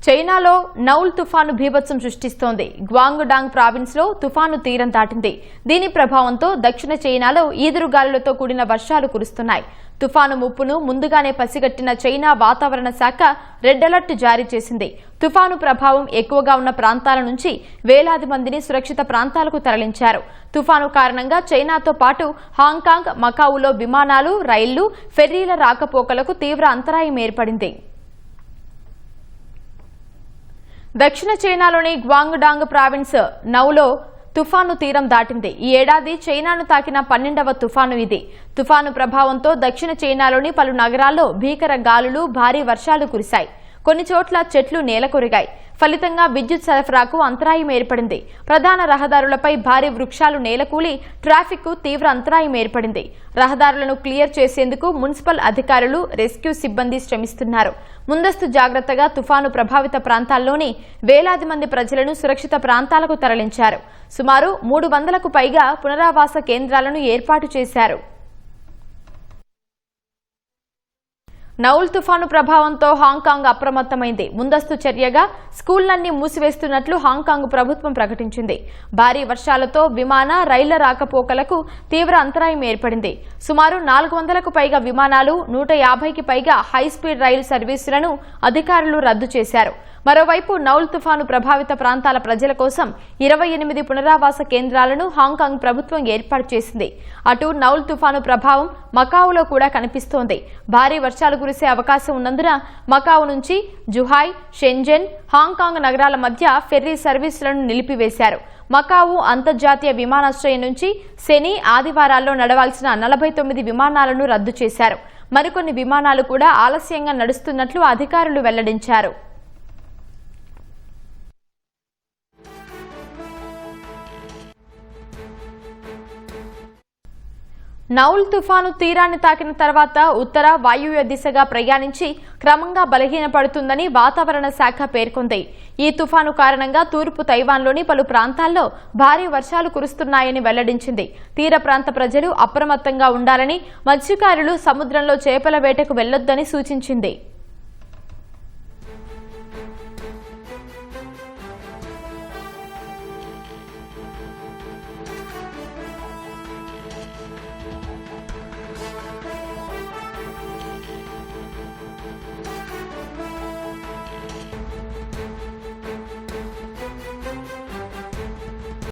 చైనాలో నౌల్ తుఫాను బీభత్సం సృష్టిస్తోంది. గ్వాంగ్డాంగ్ ప్రావిన్స్ లో తుఫాను తీరం దాటింది. దీని ప్రభావంతో దక్షిణ చైనాలో ఈదురుగాలులతో కూడిన వర్షాలు కురుస్తున్నాయి. తుఫాను ముప్పును ముందుగానే పసిగట్టిన చైనా వాతావరణ శాఖ రెడ్ అలర్ట్ జారీ చేసింది. తుఫాను ప్రభావం ఎక్కువగా ఉన్న ప్రాంతాల నుంచి వేలాది మందిని సురక్షిత ప్రాంతాలకు తరలించారు. తుఫాను కారణంగా చైనాతో పాటు హాంకాంగ్, మకావులో విమానాలు, రైళ్లు, ఫెర్రీల రాకపోకలకు తీవ్ర అంతరాయం ఏర్పడింది. దక్షిణ చైనాలోని గ్వాంగ్డాంగ్ ప్రావిన్స్ నౌలో తుఫాను తీరం దాటింది. ఈ ఏడాది చైనాను తాకిన 12వ తుఫాను ఇది. తుఫాను ప్రభావంతో దక్షిణ చైనాలోని పలు నగరాల్లో భీకర గాలులు, భారీ వర్షాలు కురిశాయి. కొన్ని చోట్ల చెట్లు నేలకొరిగాయి. ఫలితంగా విద్యుత్ సరఫరాకు అంతరాయం ఏర్పడింది. ప్రధాన రహదారులపై భారీ వృక్షాలు నేలకూలి ట్రాఫిక్ తీవ్ర అంతరాయం ఏర్పడింది. రహదారులను క్లియర్ చేసేందుకు మున్సిపల్ అధికారులు, రెస్క్యూ సిబ్బంది శ్రమిస్తున్నారు. ముందస్తు జాగ్రత్తగా తుఫాను ప్రభావిత ప్రాంతాల్లోని వేలాది మంది ప్రజలను సురక్షిత ప్రాంతాలకు తరలించారు. సుమారు 300కు పైగా పునరావాస కేంద్రాలను ఏర్పాటు చేశారు. నౌల్ తుఫాను ప్రభావంతో హాంకాంగ్ అప్రమత్తమైంది. ముందస్తు చర్యగా స్కూళ్లన్నీ మూసివేస్తున్నట్లు హాంకాంగ్ ప్రభుత్వం ప్రకటించింది. భారీ వర్షాలతో విమాన, రైళ్ల రాకపోకలకు తీవ్ర అంతరాయం ఏర్పడింది. సుమారు 400కు పైగా విమానాలు, 150కి పైగా హైస్పీడ్ రైలు సర్వీసులను అధికారులు రద్దు చేశారు. మరోవైపు నౌల్ తుఫాను ప్రభావిత ప్రాంతాల ప్రజల కోసం 28 పునరావాస కేంద్రాలను హాంకాంగ్ ప్రభుత్వం ఏర్పాటు చేసింది. అటు నౌల్ తుఫాను ప్రభావం మకావులో కూడా కనిపిస్తోంది. భారీ వర్షాలు కురిసే అవకాశం ఉన్నందున మకావు నుంచి జుహాయ్, షెంజెన్, హాంకాంగ్ నగరాల మధ్య ఫెర్రీ సర్వీసులను నిలిపివేశారు. మకావు అంతర్జాతీయ విమానాశ్రయం నుంచి శని, ఆదివారాల్లో నడవాల్సిన 49 విమానాలను రద్దు చేశారు. మరికొన్ని విమానాలు కూడా ఆలస్యంగా నడుస్తున్నట్లు అధికారులు వెల్లడించారు. నౌల్ తుఫాను తీరాన్ని తాకిన తర్వాత ఉత్తర వాయువ్య దిశగా ప్రయాణించి క్రమంగా బలహీనపడుతుందని వాతావరణ శాఖ పేర్కొంది. ఈ తుఫాను కారణంగా తూర్పు తైవాన్లోని పలు ప్రాంతాల్లో భారీ వర్షాలు కురుస్తున్నాయని వెల్లడించింది. తీర ప్రాంత ప్రజలు అప్రమత్తంగా ఉండాలని, మత్స్యకారులు సముద్రంలో చేపల వేటకు వెళ్లొద్దని సూచించింది.